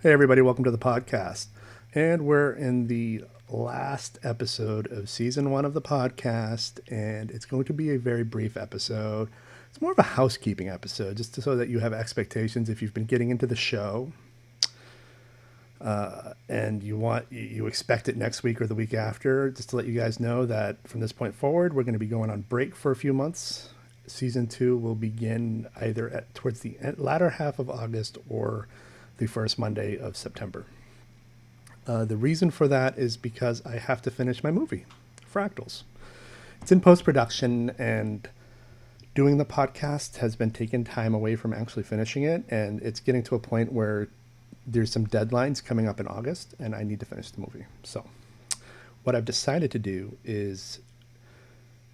Hey, everybody, welcome to the podcast. And we're in the last episode of season one of the podcast, and it's going to be a very brief episode. It's more of a housekeeping episode, just so that you have expectations if you've been getting into the show. And you expect it next week or the week after, just to let you guys know that from this point forward, we're going to be going on break for a few months. Season two will begin either towards the latter half of August or the first Monday of September. The reason for that is because I have to finish my movie, Fractals. It's in post-production, and doing the podcast has been taking time away from actually finishing it, and it's getting to a point where there's some deadlines coming up in August, and I need to finish the movie. So what I've decided to do is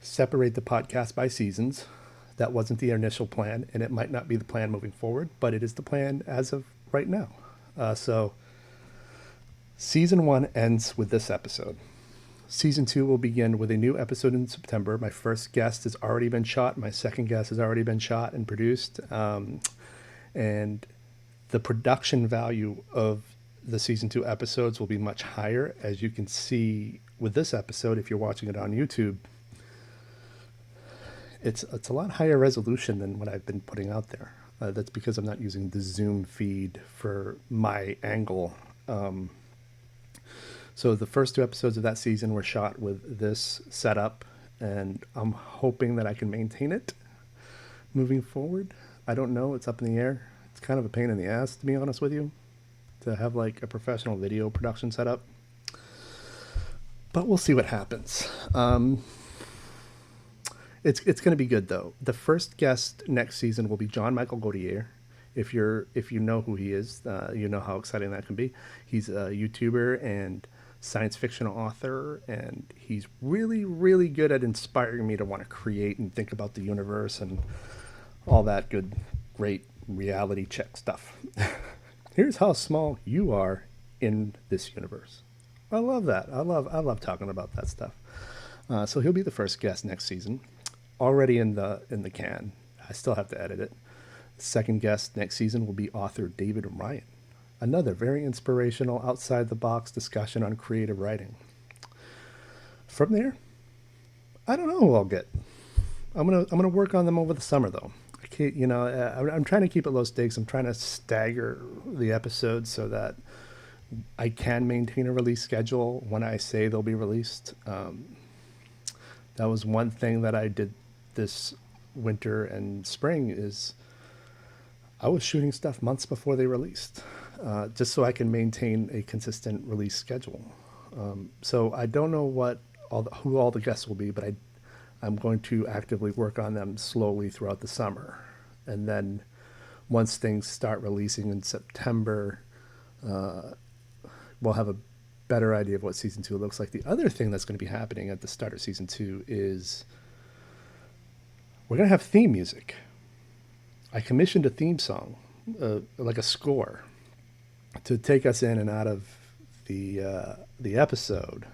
separate the podcast by seasons. That wasn't the initial plan, and it might not be the plan moving forward, but it is the plan as of right now. So season one ends with this episode. Season two will begin with a new episode in September. My first guest has already been shot. My second guest has already been shot and produced. And the production value of the season two episodes will be much higher. As you can see with this episode, if you're watching it on YouTube, it's a lot higher resolution than what I've been putting out there. That's because I'm not using the Zoom feed for my angle. So the first two episodes of that season were shot with this setup, and I'm hoping that I can maintain it moving forward. I don't know. It's up in the air. It's kind of a pain in the ass, to be honest with you, to have like a professional video production setup. But we'll see what happens. It's going to be good, though. The first guest next season will be John Michael Gauthier. If you know who he is, you know how exciting that can be. He's a YouTuber and science fiction author, and he's really, really good at inspiring me to want to create and think about the universe and all that good, great reality check stuff. Here's how small you are in this universe. I love that. I love talking about that stuff. So he'll be the first guest next season. Already in the can. I still have to edit it. Second guest next season will be author David Ryan. Another very inspirational, outside the box discussion on creative writing. From there, I don't know who I'll get. I'm gonna work on them over the summer, though. I can't, I'm trying to keep it low stakes. I'm trying to stagger the episodes so that I can maintain a release schedule when I say they'll be released. That was one thing that I did this winter and spring is I was shooting stuff months before they released, just so I can maintain a consistent release schedule. So I don't know who all the guests will be, but I'm going to actively work on them slowly throughout the summer. And then once things start releasing in September, we'll have a better idea of what season two looks like. The other thing that's going to be happening at the start of season two is we're going to have theme music. I commissioned a theme song, like a score, to take us in and out of the episode,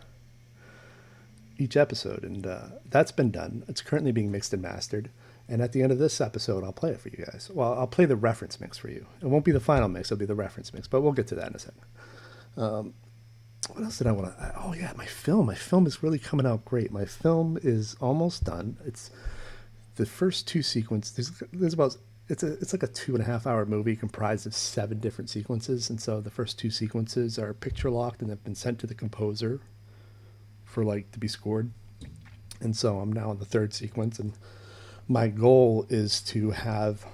each episode, and that's been done. It's currently being mixed and mastered, and at the end of this episode, I'll play it for you guys. Well, I'll play the reference mix for you. It won't be the final mix; it'll be the reference mix, but we'll get to that in a second. What else did I want to? Oh yeah, my film. My film is really coming out great. My film is almost done. It's the first two sequences. There's about it's like a 2.5 hour movie comprised of 7 different sequences, and so the first 2 sequences are picture locked and have been sent to the composer for to be scored. And so I'm now in the third sequence, and my goal is to have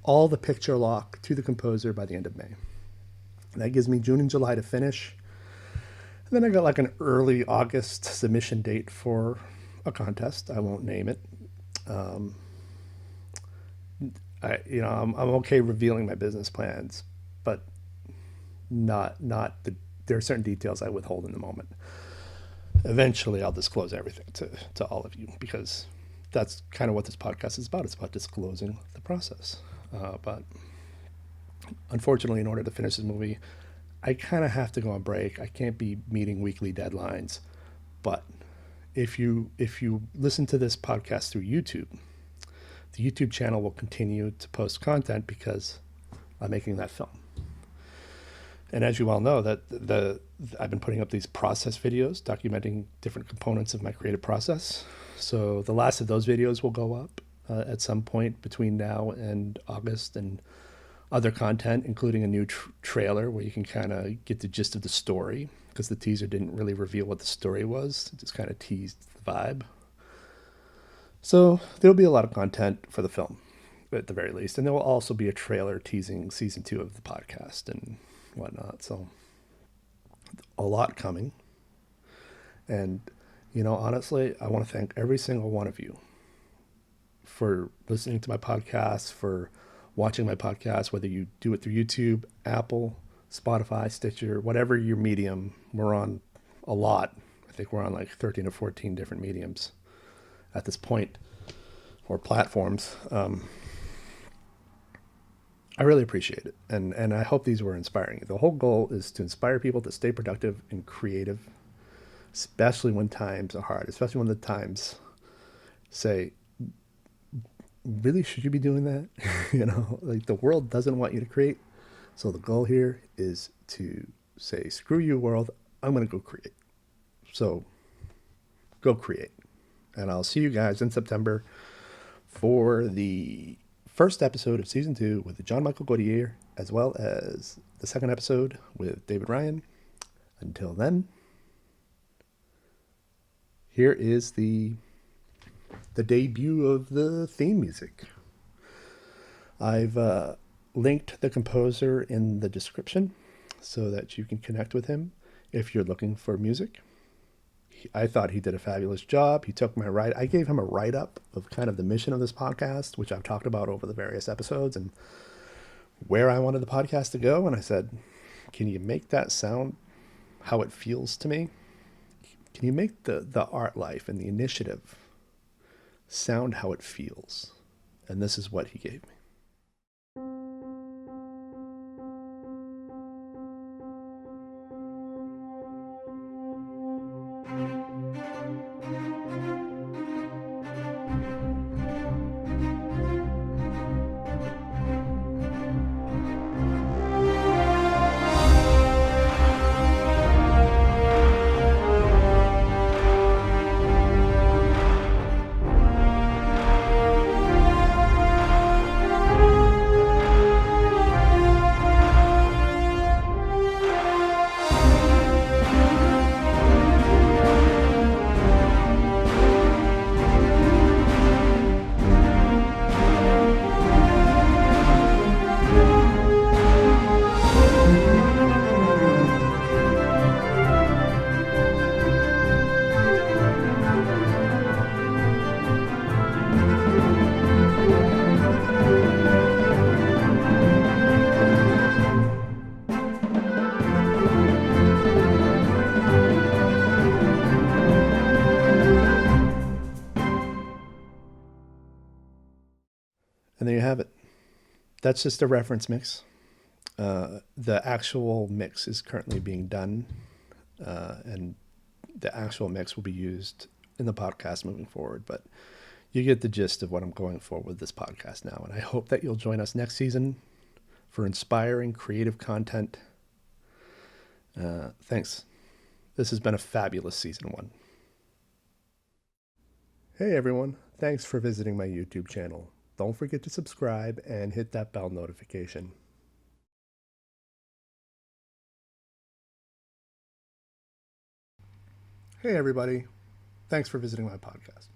all the picture lock to the composer by the end of May. And that gives me June and July to finish. And then I got like an early August submission date for a contest. I won't name it. I'm okay revealing my business plans, but there are certain details I withhold in the moment. Eventually, I'll disclose everything to all of you, because that's kind of what this podcast is about. It's about disclosing the process. But unfortunately, in order to finish this movie, I kind of have to go on break. I can't be meeting weekly deadlines. But if you listen to this podcast through YouTube, the YouTube channel will continue to post content because I'm making that film. And as you all know, I've been putting up these process videos documenting different components of my creative process. So the last of those videos will go up at some point between now and August, and other content, including a new trailer where you can kind of get the gist of the story, because the teaser didn't really reveal what the story was. It just kind of teased the vibe. So there'll be a lot of content for the film, at the very least. And there will also be a trailer teasing season 2 of the podcast and whatnot. So a lot coming. And, honestly, I want to thank every single one of you for listening to my podcast, for watching my podcast, whether you do it through YouTube, Apple, Spotify, Stitcher, whatever your medium. We're on a lot. I think we're on like 13 or 14 different mediums at this point, or platforms. I really appreciate it. And I hope these were inspiring. The whole goal is to inspire people to stay productive and creative, especially when times are hard, especially when the times say, really, should you be doing that? Like the world doesn't want you to create. So the goal here is to say, screw you, world. I'm going to go create. So go create. And I'll see you guys in September for the first episode of season 2 with John Michael Gautier, as well as the second episode with David Ryan. Until then, here is the debut of the theme music. I've linked the composer in the description so that you can connect with him if you're looking for music. I thought he did a fabulous job. He took my write. I gave him a write-up of kind of the mission of this podcast, which I've talked about over the various episodes, and where I wanted the podcast to go. And I said, can you make that sound how it feels to me? Can you make the art life and the initiative sound how it feels? And this is what he gave me. And there you have it. That's just a reference mix. The actual mix is currently being done, and the actual mix will be used in the podcast moving forward. But you get the gist of what I'm going for with this podcast now. And I hope that you'll join us next season for inspiring, creative content. Thanks. This has been a fabulous season 1. Hey everyone, thanks for visiting my YouTube channel. Don't forget to subscribe and hit that bell notification. Hey everybody, thanks for visiting my podcast.